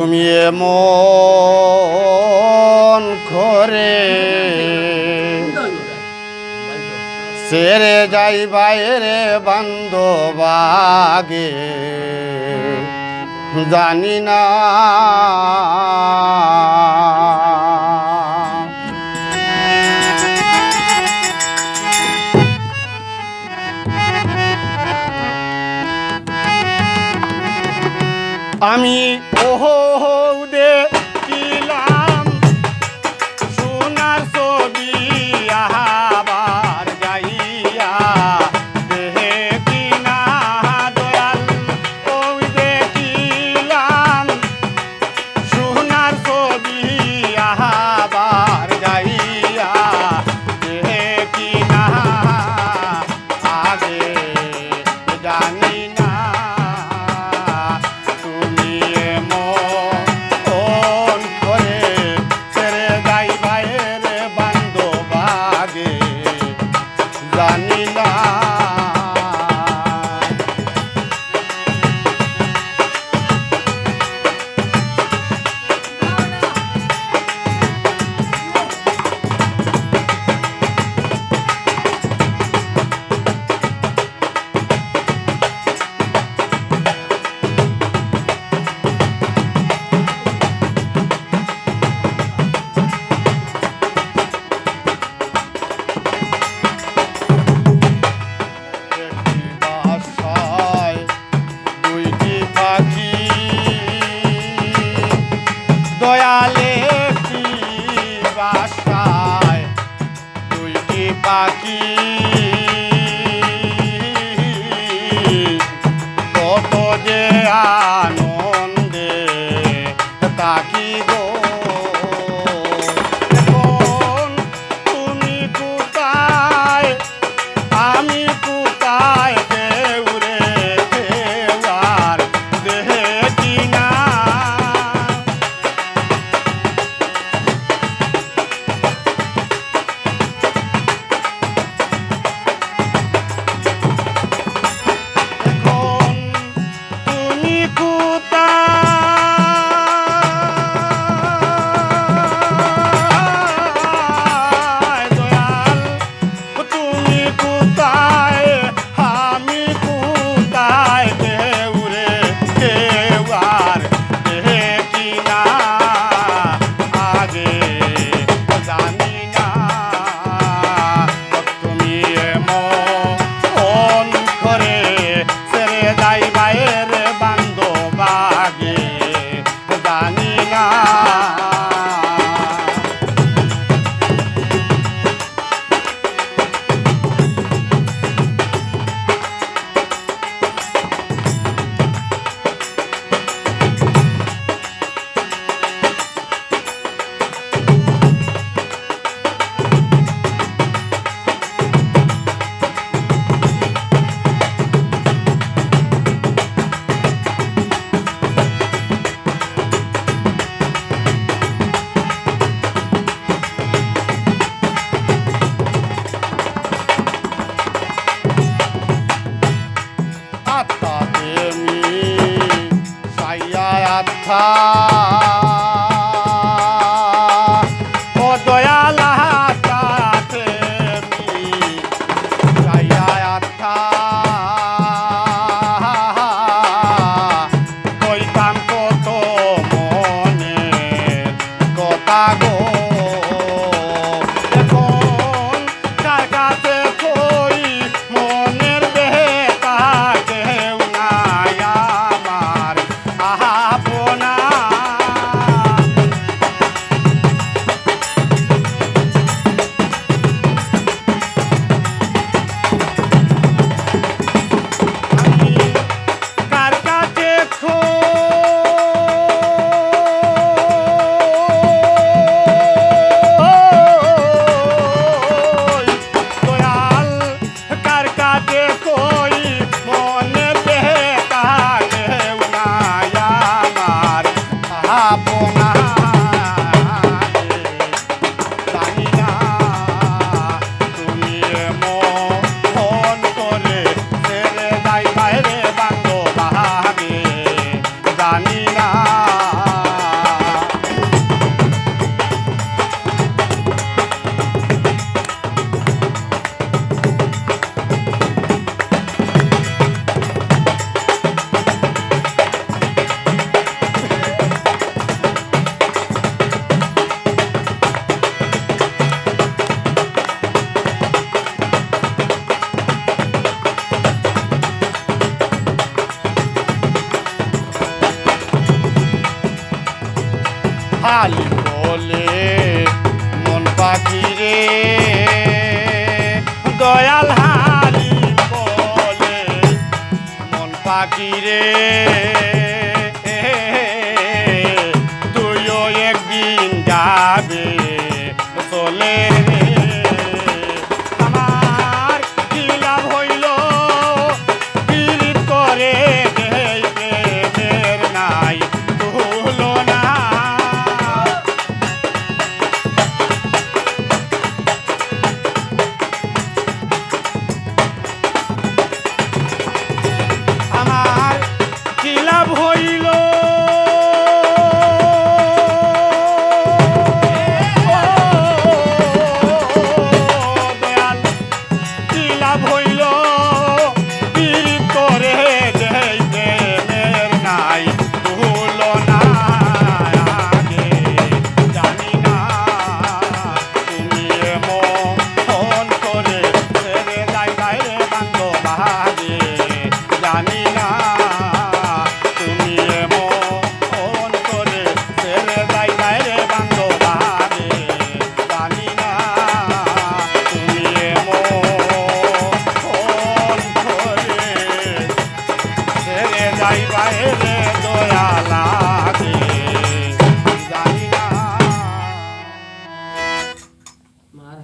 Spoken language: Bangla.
তুমি এমন করে ছেড়ে যাই বাইরে বান্ধবাগে জানি না আমি ওহো দেখিলাম সোনার ছবি আবার যাইয়া দেহে কিনা দয়াল ওই দেখিলাম সোনার ছবি আবার যাইয়া দেহে কিনা আগে জানি না দয়ালে কি বাসায় দুইটি পাখি কত যে আনন্দে তাকি গো এখন তুমি কোথায় আমি কোথায় কেউ রে কেউ আর দেহে কিনা ও দয়াল হাতে কইতাম কত মনের কথা গো এখন কার কাছে কই মনের বেতা কেউ নাই আমার আপনা হালি বলে মন পাখি রে দয়াল হালি বলে মন পাখি রে তুইও একদিন যাবে চলে রে আমার কি লাভ হইল পীড়িত করে দেই প্রেমের নাই তুলনা আমার কি লাভ হইল দয়াল কি লাভ হইল পীড়িত করে দেই প্রেমের নাই তুলনা আগে জানি না তুমি এমন করে ছেড়ে যাইবাই রে বান্ধব আগে জানি না তুমি এমন করে ছেড়ে যাইবাই রে বান্ধব আগে জানি না তুমি এমন করে ছেড়ে যাইবাই রে দয়া লাগে জানি না মার